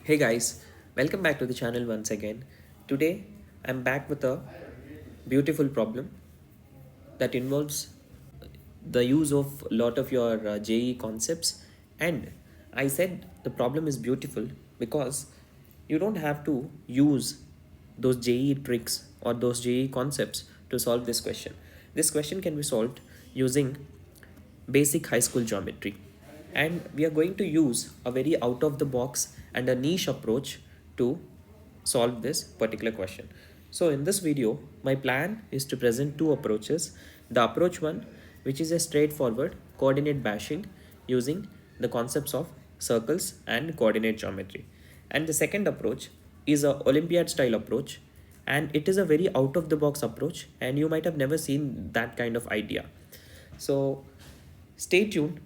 Hey guys, welcome back to the channel once again. Today I'm back with a beautiful problem that involves the use of a lot of your JEE concepts, and I said the problem is beautiful because you don't have to use those JEE tricks or those JEE concepts to solve this question. This question can be solved using basic high school geometry, and we are going to use a very out of the box and a niche approach to solve this particular question. So in this video my plan is to present two approaches. The approach one, which is a straightforward coordinate bashing using the concepts of circles and coordinate geometry, and the second approach is a Olympiad style approach, and it is a very out of the box approach and you might have never seen that kind of idea. So stay tuned,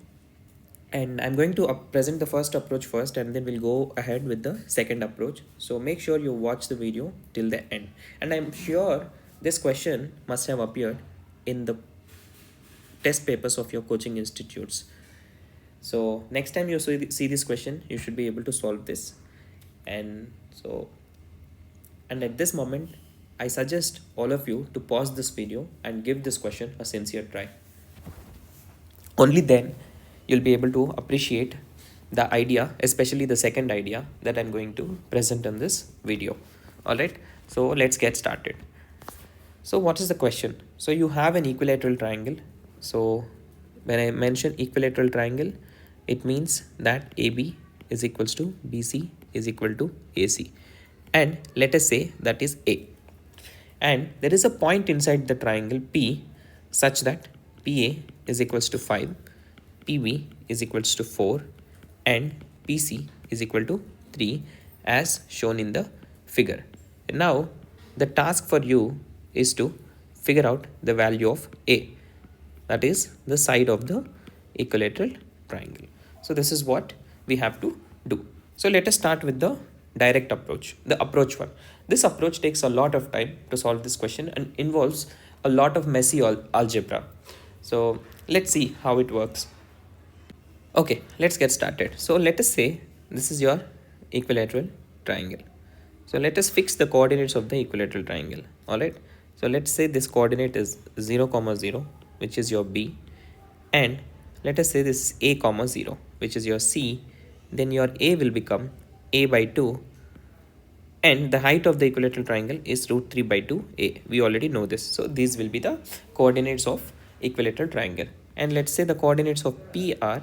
and I'm going to present the first approach first, and then we'll go ahead with the second approach. So make sure you watch the video till the end, and I'm sure this question must have appeared in the test papers of your coaching institutes. So next time you see this question, you should be able to solve this. And at this moment, I suggest all of you to pause this video and give this question a sincere try. Only then you'll be able to appreciate the idea, especially the second idea that I'm going to present in this video. All right, so let's get started. So what is the question? So you have an equilateral triangle. So when I mention equilateral triangle, it means that AB is equals to BC is equal to AC, and let us say that is A, and there is a point inside the triangle P such that PA is equals to 5, PB is equals to 4, and PC is equal to 3 as shown in the figure. Now the task for you is to figure out the value of A, that is the side of the equilateral triangle. So this is what we have to do. So let us start with the direct approach, the approach one. This approach takes a lot of time to solve this question and involves a lot of messy algebra. So let's see how it works. Okay, let's get started. So let us say this is your equilateral triangle. So let us fix the coordinates of the equilateral triangle. All right. So let's say this coordinate is 0, 0, which is your B, and let us say this is A, 0, which is your C. Then your A will become A by 2, and the height of the equilateral triangle is root 3 by 2a. We already know this. So these will be the coordinates of equilateral triangle, and let's say the coordinates of P are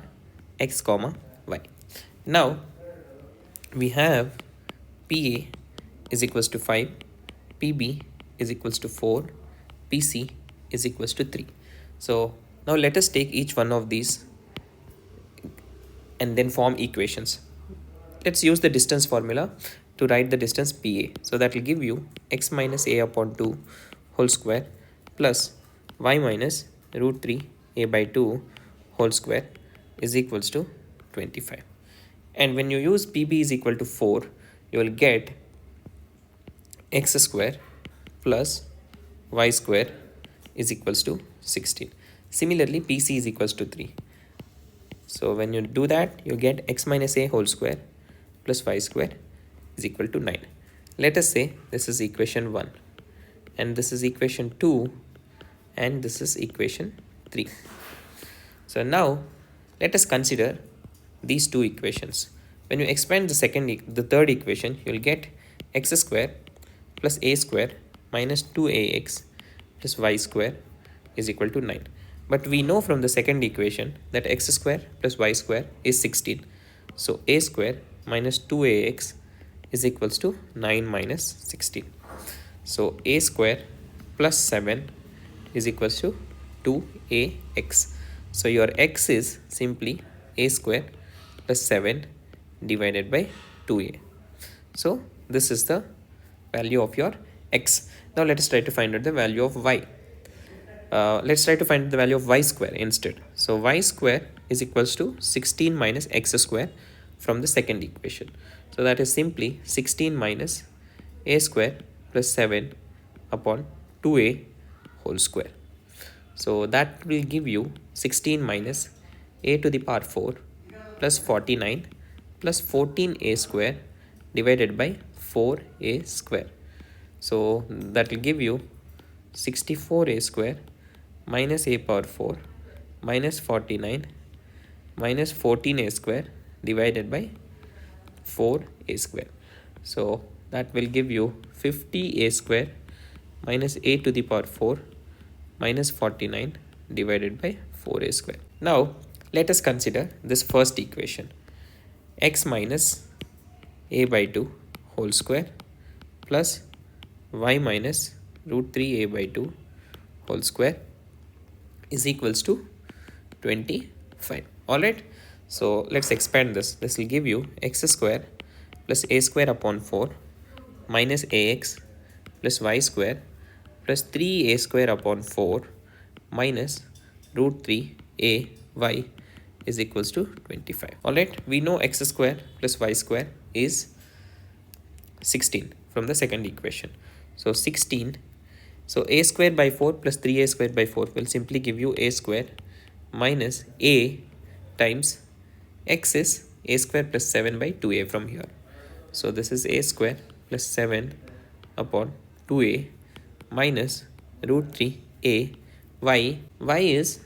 x comma y. Now we have PA is equals to 5, PB is equals to 4, PC is equals to 3. So now let us take each one of these and then form equations. Let's use the distance formula to write the distance PA. So that will give you x minus a upon 2 whole square plus y minus root 3 a by 2 whole square is equals to 25. And when you use PB is equal to 4, you will get x square plus y square is equals to 16. Similarly, PC is equals to 3. So when you do that, you get x minus a whole square plus y square is equal to 9. Let us say this is equation 1, and this is equation 2, and this is equation 3. So now let us consider these two equations. When you expand the third equation, you will get x square plus a square minus 2ax plus y square is equal to 9. But we know from the second equation that x square plus y square is 16. So a square minus 2ax is equals to 9 minus 16. So a square plus 7 is equals to 2ax. So your x is simply a square plus 7 divided by 2a. So this is the value of your x. Now let us try to find out the value of y. Let's try to find the value of y square instead. So y square is equals to 16 minus x square from the second equation. So that is simply 16 minus a square plus 7 upon 2a whole square. So that will give you 16 minus a to the power 4 plus 49 plus 14a square divided by 4a square. So that will give you 64a square minus a power 4 minus 49 minus 14a square divided by 4a square. So that will give you 50a square minus a to the power 4 minus 49 divided by 4a square. Now let us consider this first equation. X minus a by 2 whole square plus y minus root 3a by 2 whole square is equals to 25. Alright, so let's expand this. This will give you x square plus a square upon 4 minus ax plus y square plus 3a square upon 4 minus root 3a y is equals to 25. Alright, we know x square plus y square is 16 from the second equation. So 16, so a square by 4 plus 3a square by 4 will simply give you a square minus a times x is a square plus 7 by 2a from here. So this is a square plus 7 upon 2a minus root 3a y. Y is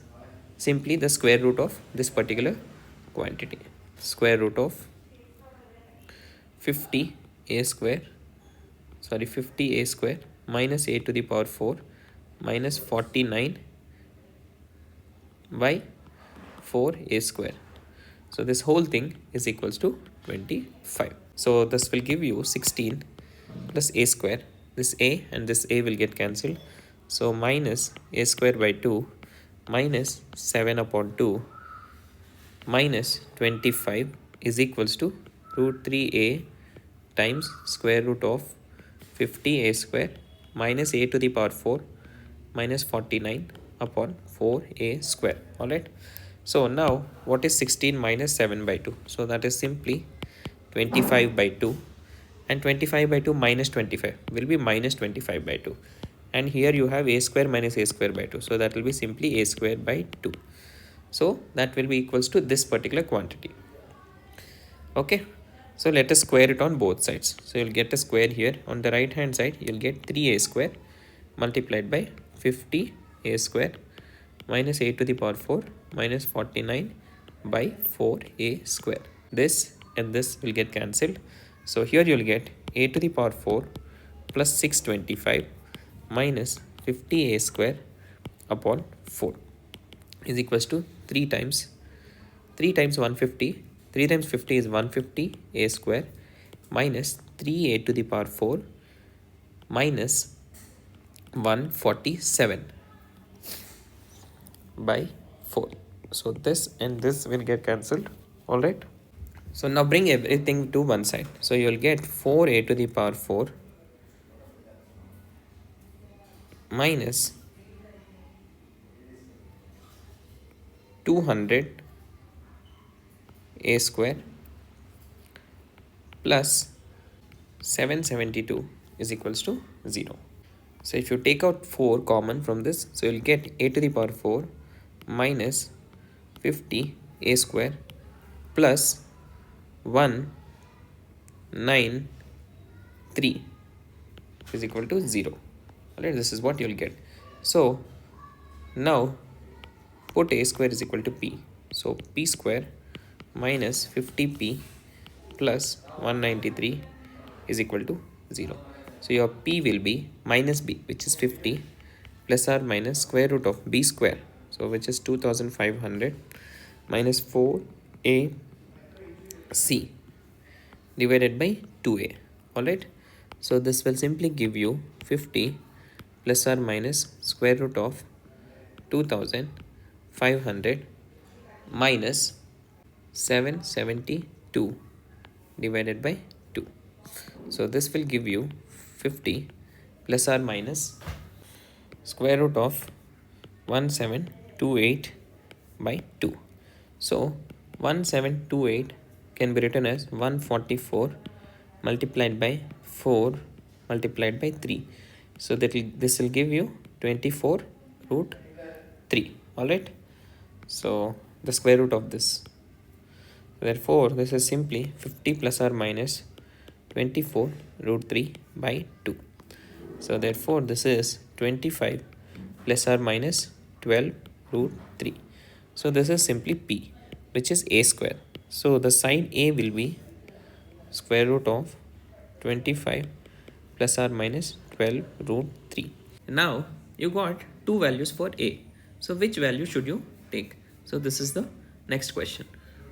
simply the square root of this particular quantity. Square root of 50a square minus a to the power 4 minus 49 by 4a square. So this whole thing is equals to 25. So this will give you 16 plus a square. This a and this a will get cancelled. So minus a square by 2 minus 7 upon 2 minus 25 is equals to root 3a times square root of 50a square minus a to the power 4 minus 49 upon 4a square. Alright. So now what is 16 minus 7 by 2? So that is simply 25 by 2, and 25 by 2 minus 25 will be minus 25 by 2. And here you have a square minus a square by 2. So that will be simply a square by 2. So that will be equals to this particular quantity. Okay. So let us square it on both sides. So you'll get a square here. On the right hand side, you'll get 3a square multiplied by 50a square minus a to the power 4 minus 49 by 4a square. This and this will get cancelled. So here you'll get a to the power 4 plus 625 minus 50a square upon 4 is equals to 3 times 150. 3 times 50 is 150 a square minus 3a to the power 4 minus 147 by 4. So this and this will get cancelled. Alright. So now bring everything to one side. So you will get 4a to the power 4 minus 200 a square plus 772 is equals to 0. So if you take out 4 common from this, so you'll get a to the power 4 minus 50 a square plus 193 is equal to 0. Alright, this is what you'll get. So now put a square is equal to p. So p square minus 50p plus 193 is equal to 0. So your p will be minus b, which is 50, plus or minus square root of b square, so which is 2500 minus 4ac divided by 2a. Alright, so this will simply give you 50 plus or minus square root of 2500 minus 772 divided by 2. So this will give you 50 plus or minus square root of 1728 by 2. So 1728 can be written as 144 multiplied by 4 multiplied by 3. So this will give you 24 root 3. Alright. So the square root of this. Therefore, this is simply 50 plus or minus 24 root 3 by 2. So therefore this is 25 plus or minus 12 root 3. So this is simply p, which is a square. So the side a will be square root of 25 plus or minus 12 root 3. Now you got two values for a. So which value should you take? So this is the next question.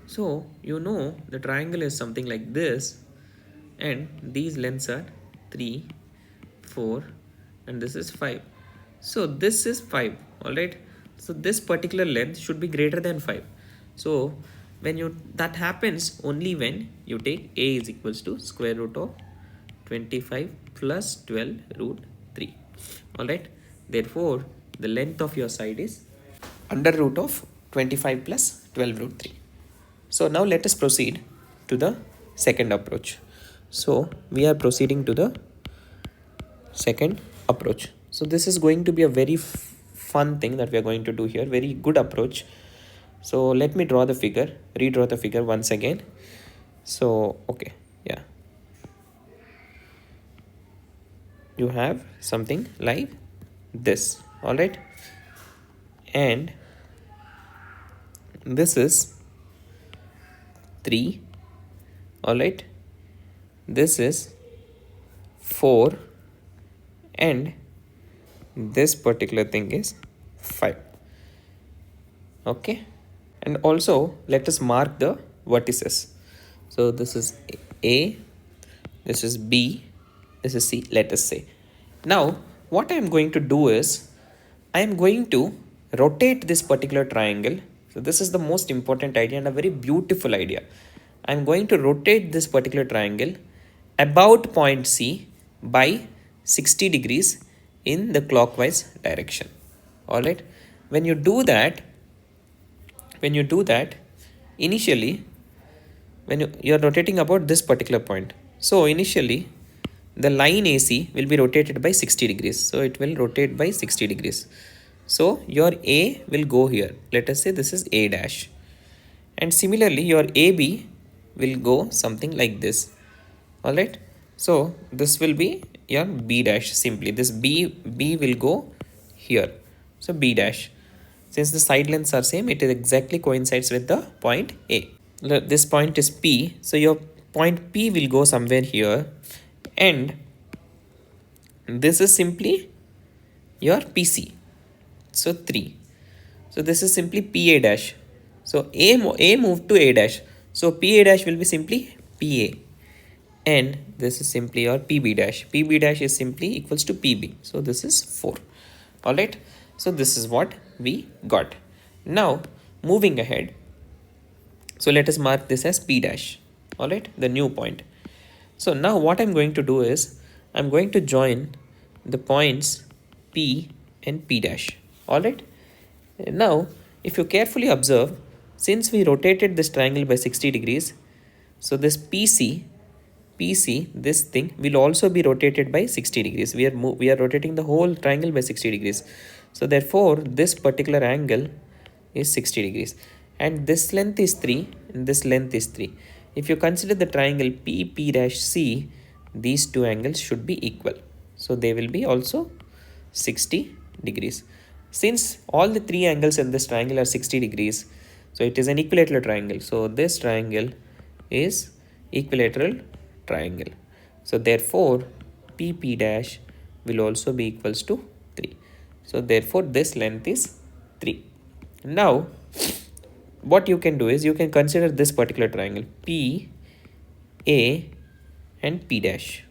So you know the triangle is something like this, and these lengths are 3, 4, and this is 5. So this is 5, alright. So this particular length should be greater than 5. So when that happens only when you take a is equals to square root of 25 plus 12 root 3. Alright. Therefore the length of your side is under root of 25 plus 12 root 3. So now let us proceed to the second approach. So we are proceeding to the second approach. So this is going to be a very fun thing that we are going to do here. Very good approach. So let me redraw the figure once again. So okay, yeah. You have something like this, alright? And this is 3, alright? This is 4, and this particular thing is 5. Okay, and also let us mark the vertices. So this is A, this is B, this is C, let us say. Now what I am going to do is I am going to rotate this particular triangle. So this is the most important idea and a very beautiful idea. I am going to rotate this particular triangle about point C by 60 degrees in the clockwise direction. Alright, when you do that, initially when you are rotating about this particular point, so initially the line AC will be rotated by 60 degrees. So it will rotate by 60 degrees. So your A will go here. Let us say this is A dash. And similarly your AB will go something like this. Alright. So this will be your B dash simply. This B will go here. So B dash. Since the side lengths are same, it is exactly coincides with the point A. This point is P. So your point P will go somewhere here. And this is simply your PC. So 3. So this is simply PA dash. So A moved to A dash. So PA dash will be simply PA. And this is simply your PB dash. PB dash is simply equals to PB. So this is 4. Alright. So this is what we got. Now moving ahead. So let us mark this as P dash. Alright. The new point. So now what I'm going to do is I'm going to join the points P and P dash. Alright. Now if you carefully observe, since we rotated this triangle by 60 degrees, so this PC, this thing will also be rotated by 60 degrees. We are rotating the whole triangle by 60 degrees. So therefore this particular angle is 60 degrees. And this length is 3 and this length is 3. If you consider the triangle P dash C, these two angles should be equal. So they will be also 60 degrees. Since all the three angles in this triangle are 60 degrees, so it is an equilateral triangle. So this triangle is equilateral triangle. So therefore PP dash will also be equals to 3. So therefore this length is 3. Now what you can do is you can consider this particular triangle P, A and P dash.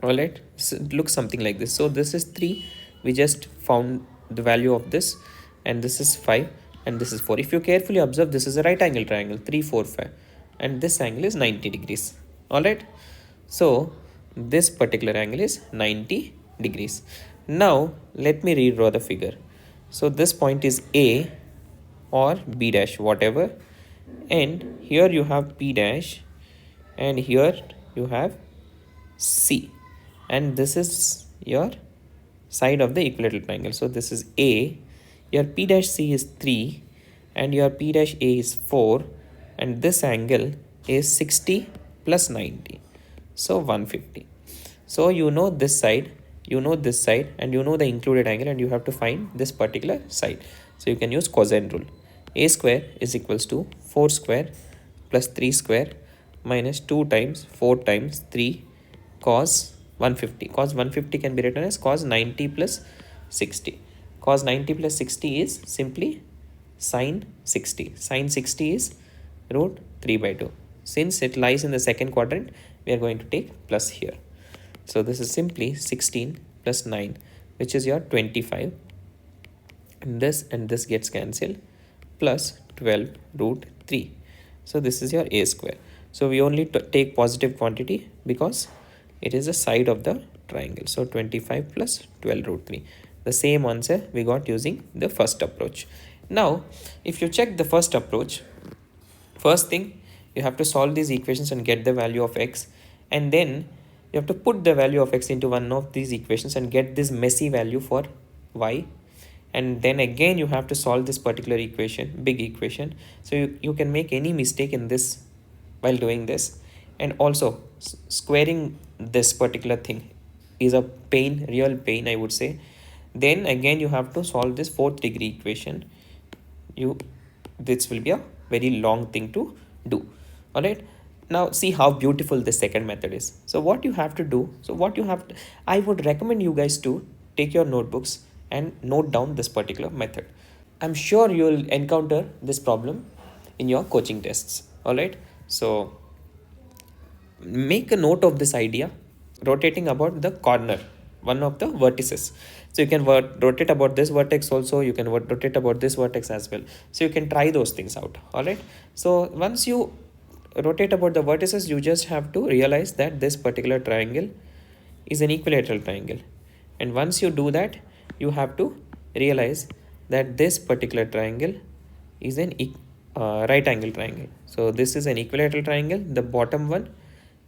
Alright, so it looks something like this. So this is 3. We just found the value of this, and this is 5 and this is 4. If you carefully observe, this is a right angle triangle 3, 4, 5 and this angle is 90 degrees. Alright, so this particular angle is 90 degrees. Now let me redraw the figure. So this point is A or B dash, whatever, and here you have P dash and here you have C, and this is your side of the equilateral triangle. So this is A, your P dash C is 3 and your P dash A is 4, and this angle is 60 plus 90. So 150. So you know this side, you know this side, and you know the included angle, and you have to find this particular side. So you can use cosine rule. A square is equals to 4 square plus 3 square minus 2 times 4 times 3 cos 150. Cos 150 can be written as cos 90 plus 60. Cos 90 plus 60 is simply sine 60. Sine 60 is root 3 by 2. Since it lies in the second quadrant, we are going to take plus here. So this is simply 16 plus 9, which is your 25. And this gets cancelled, plus 12 root 3. So this is your a square. So we only take positive quantity because it is the side of the triangle. So 25 plus 12 root 3. The same answer we got using the first approach. Now, if you check the first approach, first thing, you have to solve these equations and get the value of x, and then you have to put the value of x into one of these equations and get this messy value for y, and then again you have to solve this particular equation, big equation. So you can make any mistake in this while doing this, and also squaring this particular thing is a pain, real pain, I would say. Then again you have to solve this fourth degree equation. This will be a very long thing to do. All right, now see how beautiful this second method is. So what you have to do, I would recommend you guys to take your notebooks and note down this particular method. I'm sure you'll encounter this problem in your coaching tests. All right, so make a note of this idea, rotating about the corner, one of the vertices. So you can rotate about this vertex also, you can rotate about this vertex as well. So you can try those things out. All right, so once you rotate about the vertices, you just have to realize that this particular triangle is an equilateral triangle, and once you do that, you have to realize that this particular triangle is an right angle triangle. So this is an equilateral triangle, the bottom one,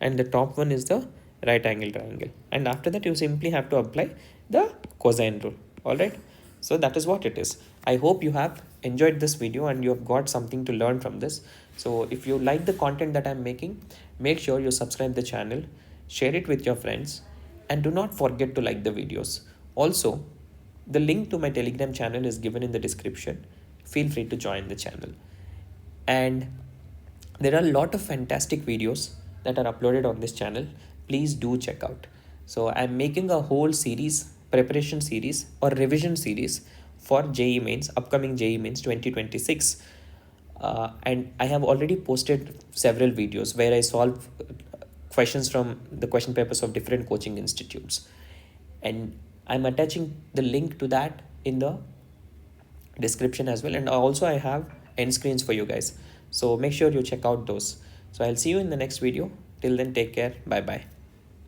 and the top one is the right angle triangle, and after that you simply have to apply the cosine rule. All right, so that is what it is. I hope you have enjoyed this video and you have got something to learn from this. So if you like the content that I'm making, make sure you subscribe the channel, share it with your friends, and do not forget to like the videos. Also, the link to my Telegram channel is given in the description. Feel free to join the channel. And there are a lot of fantastic videos that are uploaded on this channel. Please do check out. So I'm making a whole series, preparation series or revision series for JEE Mains, upcoming JEE Mains 2026. And I have already posted several videos where I solve questions from the question papers of different coaching institutes. And I'm attaching the link to that in the description as well. And also I have end screens for you guys. So make sure you check out those. So I'll see you in the next video. Till then, take care. Bye bye.